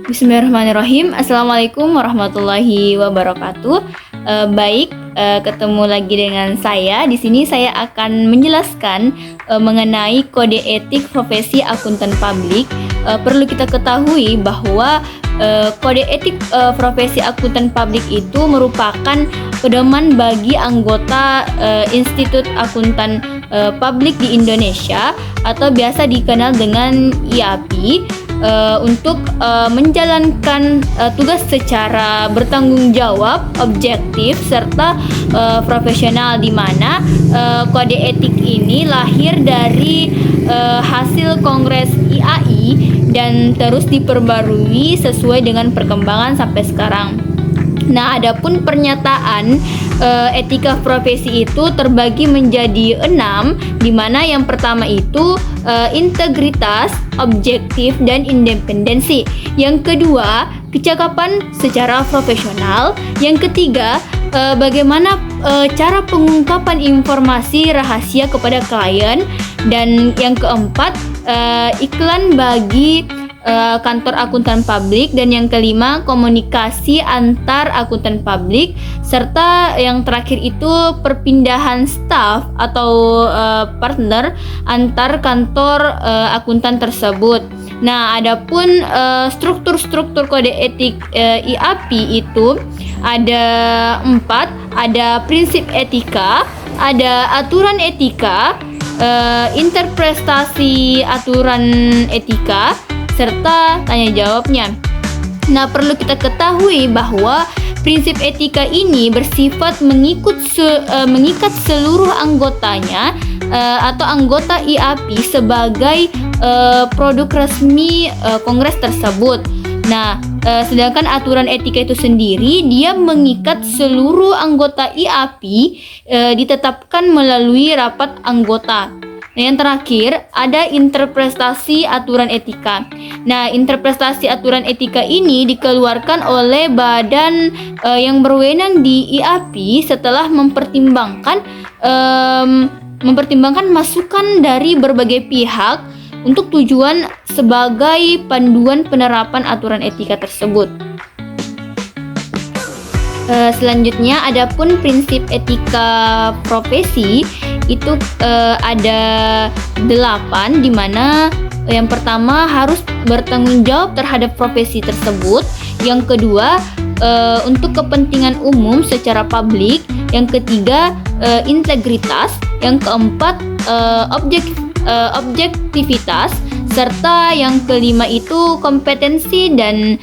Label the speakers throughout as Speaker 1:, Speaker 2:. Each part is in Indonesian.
Speaker 1: Bismillahirrahmanirrahim. Assalamualaikum warahmatullahi wabarakatuh. Ketemu lagi dengan saya. Di sini saya akan menjelaskan mengenai kode etik profesi akuntan publik. Perlu kita ketahui bahwa kode etik profesi akuntan publik itu merupakan pedoman bagi anggota Institut Akuntan Publik di Indonesia atau biasa dikenal dengan IAPI. Untuk menjalankan tugas secara bertanggung jawab, objektif, serta profesional, di mana kode etik ini lahir dari hasil Kongres IAI dan terus diperbarui sesuai dengan perkembangan sampai sekarang. Nah, adapun pernyataan etika profesi itu terbagi menjadi 6, di mana yang pertama itu integritas, objektif, dan independensi. Yang kedua, kecakapan secara profesional. Yang ketiga, bagaimana cara pengungkapan informasi rahasia kepada klien. Dan yang keempat, iklan bagi kantor akuntan publik. Dan yang kelima, komunikasi antar akuntan publik, serta yang terakhir itu perpindahan staf atau partner antar kantor akuntan tersebut. Nah, adapun struktur kode etik IAPI itu ada 4, ada prinsip etika, ada aturan etika, interpretasi aturan etika, serta tanya jawabnya. Nah, perlu kita ketahui bahwa prinsip etika ini bersifat mengikat seluruh anggotanya atau anggota IAPI sebagai produk resmi kongres tersebut. Nah, sedangkan aturan etika itu sendiri dia mengikat seluruh anggota IAPI ditetapkan melalui rapat anggota. Nah, yang terakhir ada interpretasi aturan etika. Nah, interpretasi aturan etika ini dikeluarkan oleh badan yang berwenang di IAPI setelah mempertimbangkan masukan dari berbagai pihak untuk tujuan sebagai panduan penerapan aturan etika tersebut. Selanjutnya, adapun prinsip etika profesi itu ada 8, di mana yang pertama harus bertanggung jawab terhadap profesi tersebut. Yang kedua, untuk kepentingan umum secara publik. Yang ketiga, integritas. Yang keempat, objektivitas. Serta yang kelima itu kompetensi dan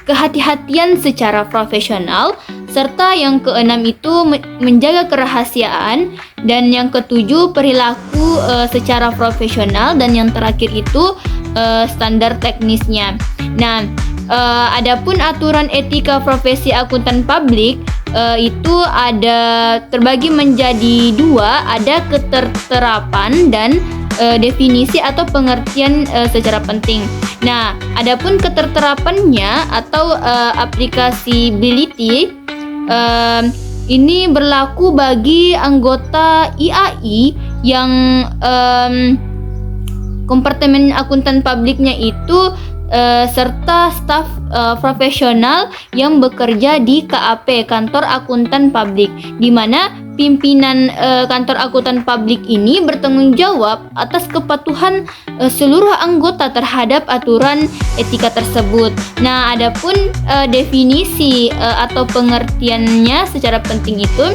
Speaker 1: kehati-hatian secara profesional. Serta yang keenam itu menjaga kerahasiaan. Dan yang ketujuh, perilaku secara profesional. Dan yang terakhir itu standar teknisnya. Nah, adapun aturan etika profesi akuntan publik itu ada terbagi menjadi 2, ada keterterapan dan definisi atau pengertian secara penting. Nah, adapun keterterapannya atau applicability ini berlaku bagi anggota IAI yang kompartemen akuntan publiknya itu serta staf profesional yang bekerja di KAP, kantor akuntan publik, di mana pimpinan kantor akuntan publik ini bertanggung jawab atas kepatuhan seluruh anggota terhadap aturan etika tersebut. Nah, adapun definisi atau pengertiannya secara penting itu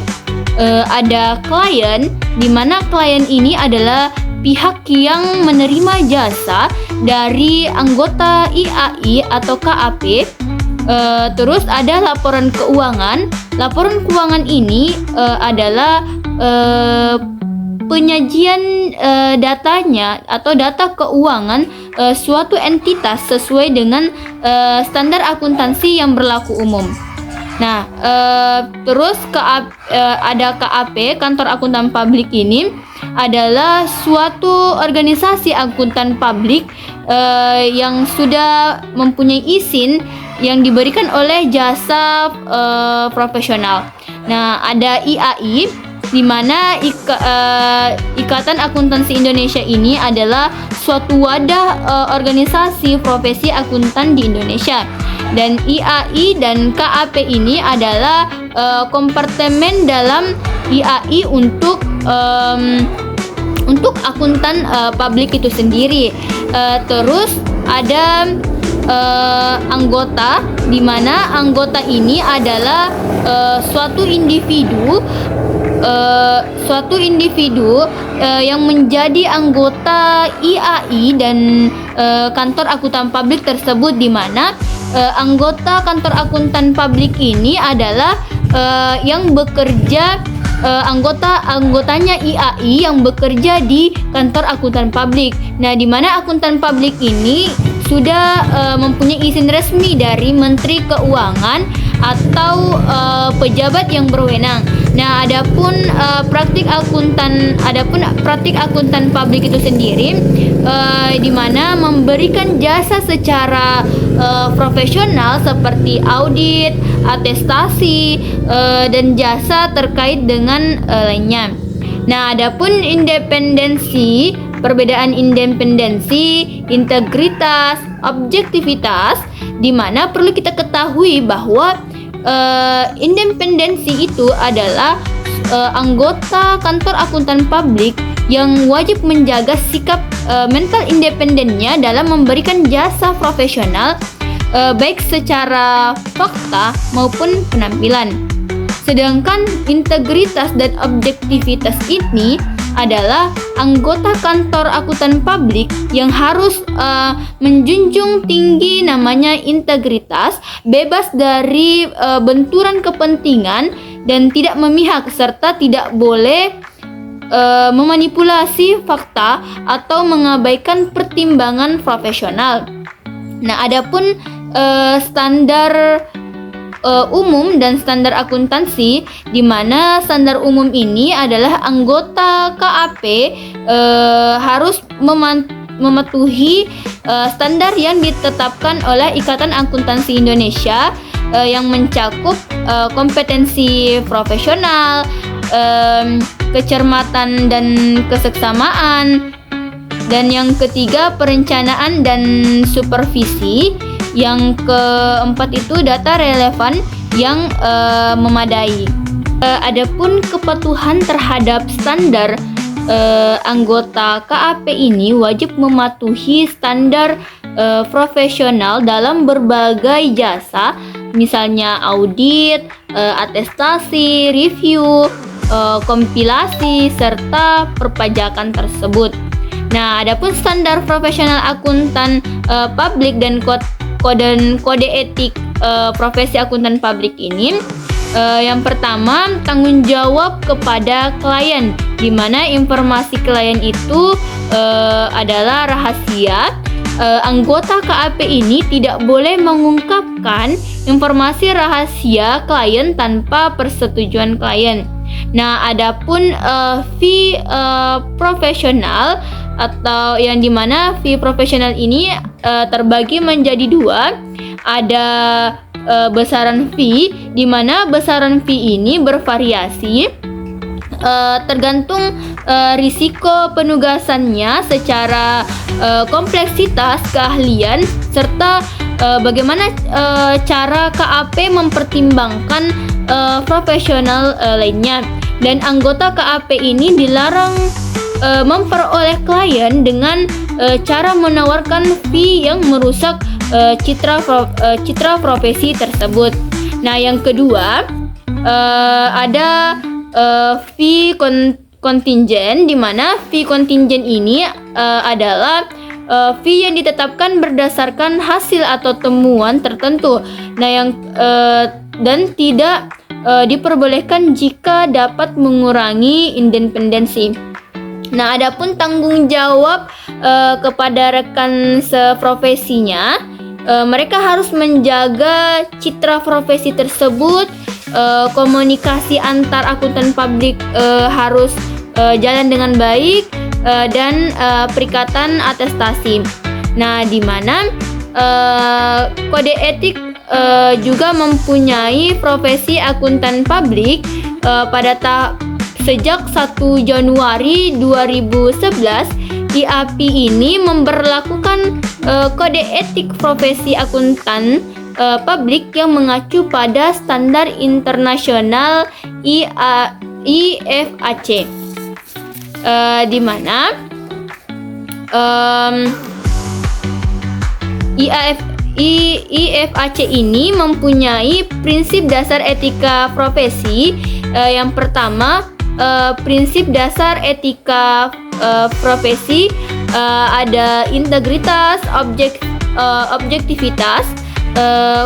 Speaker 1: ada klien, di mana klien ini adalah pihak yang menerima jasa dari anggota IAI atau KAP. Terus ada laporan keuangan. Laporan keuangan ini adalah penyajian datanya atau data keuangan suatu entitas sesuai dengan standar akuntansi yang berlaku umum. Nah, terus ada KAP, kantor akuntan publik ini adalah suatu organisasi akuntan publik yang sudah mempunyai izin yang diberikan oleh jasa profesional. Nah, ada IAI. di mana Ikatan Akuntansi Indonesia ini adalah suatu wadah organisasi profesi akuntan di Indonesia. Dan IAI dan KAP ini adalah kompartemen dalam IAI untuk akuntan publik itu sendiri. Terus ada anggota, di mana anggota ini adalah suatu individu yang menjadi anggota IAI dan kantor akuntan publik tersebut, di mana anggota kantor akuntan publik ini adalah yang bekerja anggotanya IAI yang bekerja di kantor akuntan publik. Nah, di mana akuntan publik ini sudah mempunyai izin resmi dari Menteri Keuangan atau pejabat yang berwenang. Nah, adapun praktik akuntan publik itu sendiri di mana memberikan jasa secara profesional seperti audit, atestasi, dan jasa terkait dengan lainnya. Nah, adapun perbedaan independensi, integritas, objektivitas, di mana perlu kita ketahui bahwa independensi itu adalah anggota kantor akuntan publik yang wajib menjaga sikap mental independennya dalam memberikan jasa profesional baik secara fakta maupun penampilan. Sedangkan integritas dan objektivitas ini adalah anggota kantor akuntan publik yang harus menjunjung tinggi namanya integritas, bebas dari benturan kepentingan dan tidak memihak, serta tidak boleh memanipulasi fakta atau mengabaikan pertimbangan profesional. Nah, adapun standar umum dan standar akuntansi, di mana standar umum ini adalah anggota KAP harus mematuhi standar yang ditetapkan oleh Ikatan Akuntansi Indonesia yang mencakup kompetensi profesional, kecermatan dan keseksamaan, dan yang ketiga perencanaan dan supervisi. Yang keempat itu data relevan yang memadai. Adapun kepatuhan terhadap standar, anggota KAP ini wajib mematuhi standar profesional dalam berbagai jasa, misalnya audit, atestasi, review, kompilasi, serta perpajakan tersebut. Nah, adapun standar profesional akuntan publik dan kode etik profesi akuntan publik ini, yang pertama tanggung jawab kepada klien, di mana informasi klien itu adalah rahasia. Anggota KAP ini tidak boleh mengungkapkan informasi rahasia klien tanpa persetujuan klien. Nah, adapun fee profesional, atau yang dimana fee profesional ini terbagi menjadi dua. Ada besaran fee, di mana besaran fee ini bervariasi tergantung risiko penugasannya secara kompleksitas keahlian, serta bagaimana cara KAP mempertimbangkan profesional lainnya. Dan anggota KAP ini dilarang memperoleh klien dengan cara menawarkan fee yang merusak citra profesi tersebut. Nah, yang kedua ada fee kontingen, di mana fee kontingen ini adalah fee yang ditetapkan berdasarkan hasil atau temuan tertentu. Nah, dan tidak diperbolehkan jika dapat mengurangi independensi. Nah, adapun tanggung jawab kepada rekan seprofesinya, mereka harus menjaga citra profesi tersebut. Komunikasi antar akuntan publik harus jalan dengan baik, dan perikatan atestasi. Nah, di mana kode etik juga mempunyai profesi akuntan publik pada sejak 1 Januari 2011, IAPI ini memberlakukan kode etik profesi akuntan publik yang mengacu pada standar internasional IFAC, di mana IFAC ini mempunyai prinsip dasar etika profesi. Yang pertama, prinsip dasar etika profesi ada integritas, objektivitas,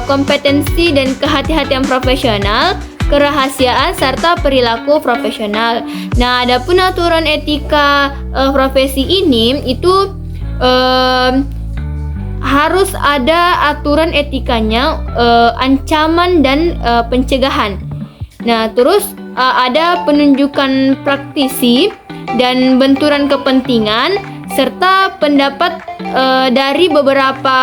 Speaker 1: kompetensi dan kehati-hatian profesional, kerahasiaan serta perilaku profesional. Nah, adapun aturan etika profesi ini itu harus ada aturan etikanya, ancaman dan pencegahan. Nah, terus ada penunjukan praktisi dan benturan kepentingan serta pendapat dari beberapa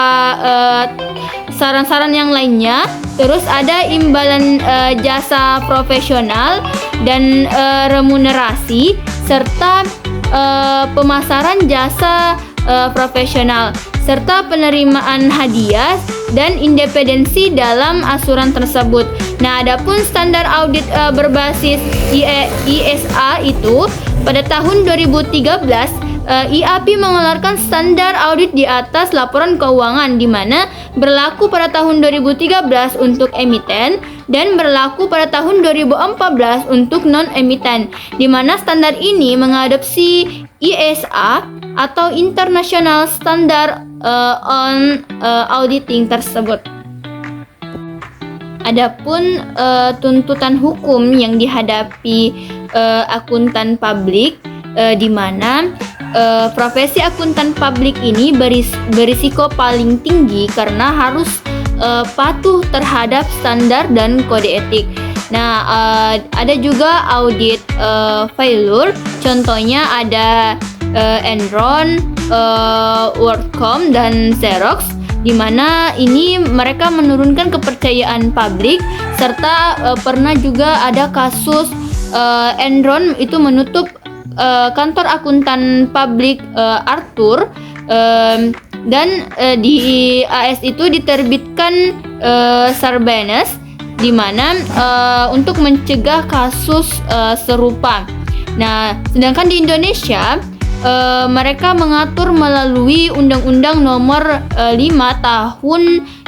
Speaker 1: saran-saran yang lainnya. Terus ada imbalan jasa profesional dan remunerasi serta pemasaran jasa profesional serta penerimaan hadiah dan independensi dalam asuran tersebut. Nah, adapun standar audit berbasis ISA itu pada tahun 2013 IAPI mengeluarkan standar audit di atas laporan keuangan, di mana berlaku pada tahun 2013 untuk emiten dan berlaku pada tahun 2014 untuk non-emiten, di mana standar ini mengadopsi ISA atau International Standard on Auditing tersebut. Adapun tuntutan hukum yang dihadapi akuntan publik, di mana profesi akuntan publik ini berisiko paling tinggi karena harus patuh terhadap standar dan kode etik. Nah, ada juga audit failure, contohnya ada Enron, WorldCom dan Xerox, di mana ini mereka menurunkan kepercayaan publik, serta pernah juga ada kasus Enron itu menutup kantor akuntan publik Arthur, dan di AS itu diterbitkan Sarbanes, di mana untuk mencegah kasus serupa. Nah, sedangkan di Indonesia mereka mengatur melalui Undang-Undang Nomor 5 Tahun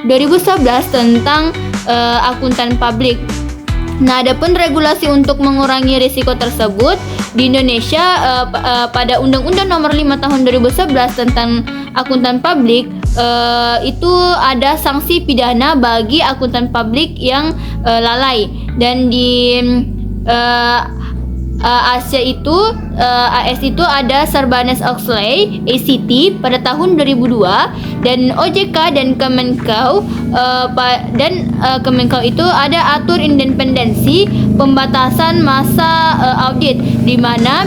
Speaker 1: 2011 tentang akuntan publik. Nah, adapun regulasi untuk mengurangi risiko tersebut di Indonesia pada Undang-Undang Nomor 5 Tahun 2011 tentang akuntan publik itu ada sanksi pidana bagi akuntan publik yang lalai. Dan di Asia itu AS itu ada Sarbanes-Oxley ACT pada tahun 2002, dan OJK dan Kemenkeu Kemenkeu itu ada atur independensi pembatasan masa audit, di mana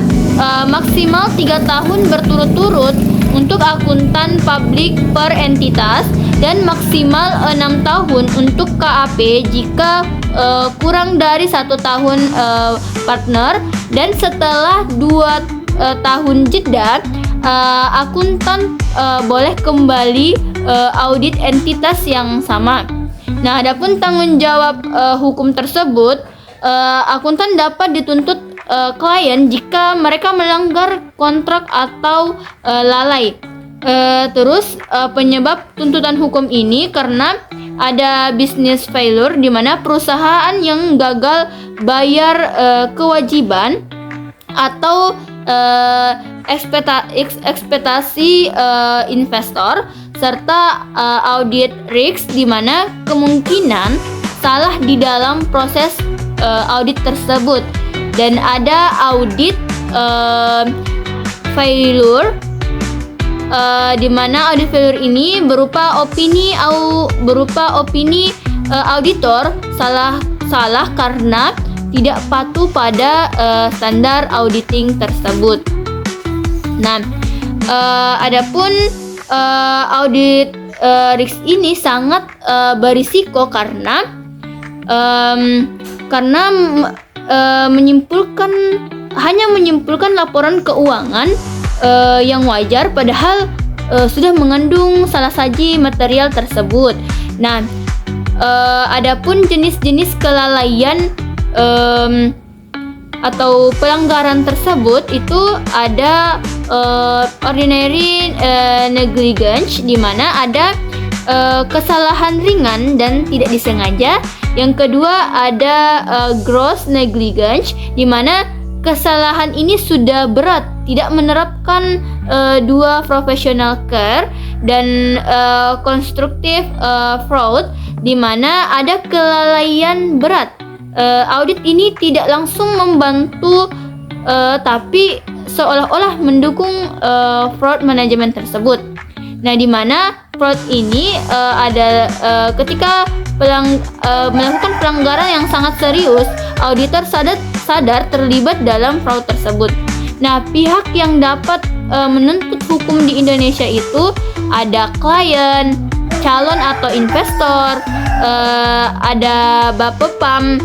Speaker 1: maksimal 3 tahun berturut-turut untuk akuntan publik per entitas dan maksimal 6 tahun untuk KAP jika kurang dari 1 tahun partner, dan setelah 2 tahun jeda akuntan boleh kembali audit entitas yang sama. Nah, adapun tanggung jawab hukum tersebut, akuntan dapat dituntut klien jika mereka melanggar kontrak atau lalai. Terus penyebab tuntutan hukum ini karena ada business failure, di mana perusahaan yang gagal bayar kewajiban atau ekspektasi investor, serta audit risk, di mana kemungkinan salah di dalam proses audit tersebut. Dan ada audit failure, di mana audit failure ini berupa opini auditor salah karena tidak patuh pada standar auditing tersebut. Nah, adapun audit risk ini sangat berisiko karena menyimpulkan hanya menyimpulkan laporan keuangan yang wajar padahal sudah mengandung salah saji material tersebut. Nah, adapun jenis-jenis kelalaian atau pelanggaran tersebut itu ada ordinary negligence, di mana ada kesalahan ringan dan tidak disengaja. Yang kedua ada gross negligence, di mana kesalahan ini sudah berat, tidak menerapkan dua professional care. Dan constructive fraud, di mana ada kelalaian berat. Audit ini tidak langsung membantu tapi seolah-olah mendukung fraud manajemen tersebut. Nah, di mana fraud ini ada ketika melakukan pelanggaran yang sangat serius, auditor sadar terlibat dalam fraud tersebut. Nah, pihak yang dapat menuntut hukum di Indonesia itu ada klien, calon atau investor, ada Bapepam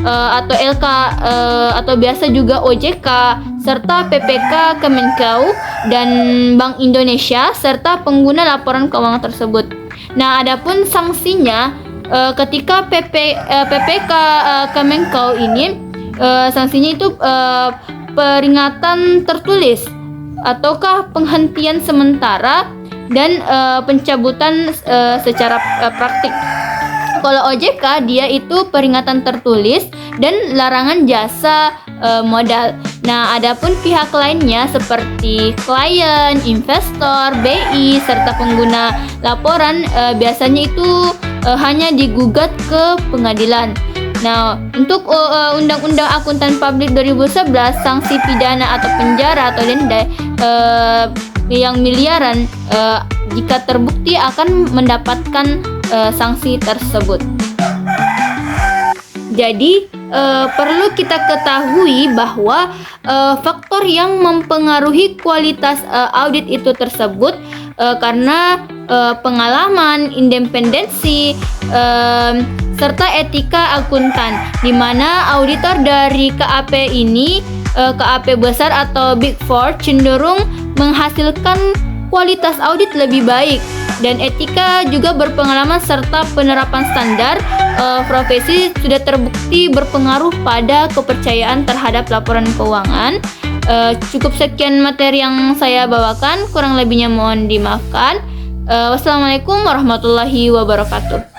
Speaker 1: atau LK atau biasa juga OJK, serta PPK Kemenkeu dan Bank Indonesia serta pengguna laporan keuangan tersebut. Nah, adapun sanksinya ketika PPK Kemenkeu ini sanksinya itu peringatan tertulis ataukah penghentian sementara dan pencabutan secara praktik. Kalau OJK dia itu peringatan tertulis dan larangan jasa modal. Nah, adapun pihak lainnya seperti klien, investor, BI serta pengguna laporan biasanya itu hanya digugat ke pengadilan. Nah, untuk Undang-Undang Akuntan Publik 2011, sanksi pidana atau penjara atau denda yang miliaran jika terbukti akan mendapatkan sanksi tersebut. Jadi perlu kita ketahui bahwa faktor yang mempengaruhi kualitas audit itu tersebut karena pengalaman, independensi, serta etika akuntan, di mana auditor dari KAP ini, KAP besar atau Big Four, cenderung menghasilkan kualitas audit lebih baik, dan etika juga berpengalaman serta penerapan standar profesi sudah terbukti berpengaruh pada kepercayaan terhadap laporan keuangan. Cukup sekian materi yang saya bawakan, kurang lebihnya mohon dimaafkan. Wassalamualaikum warahmatullahi wabarakatuh.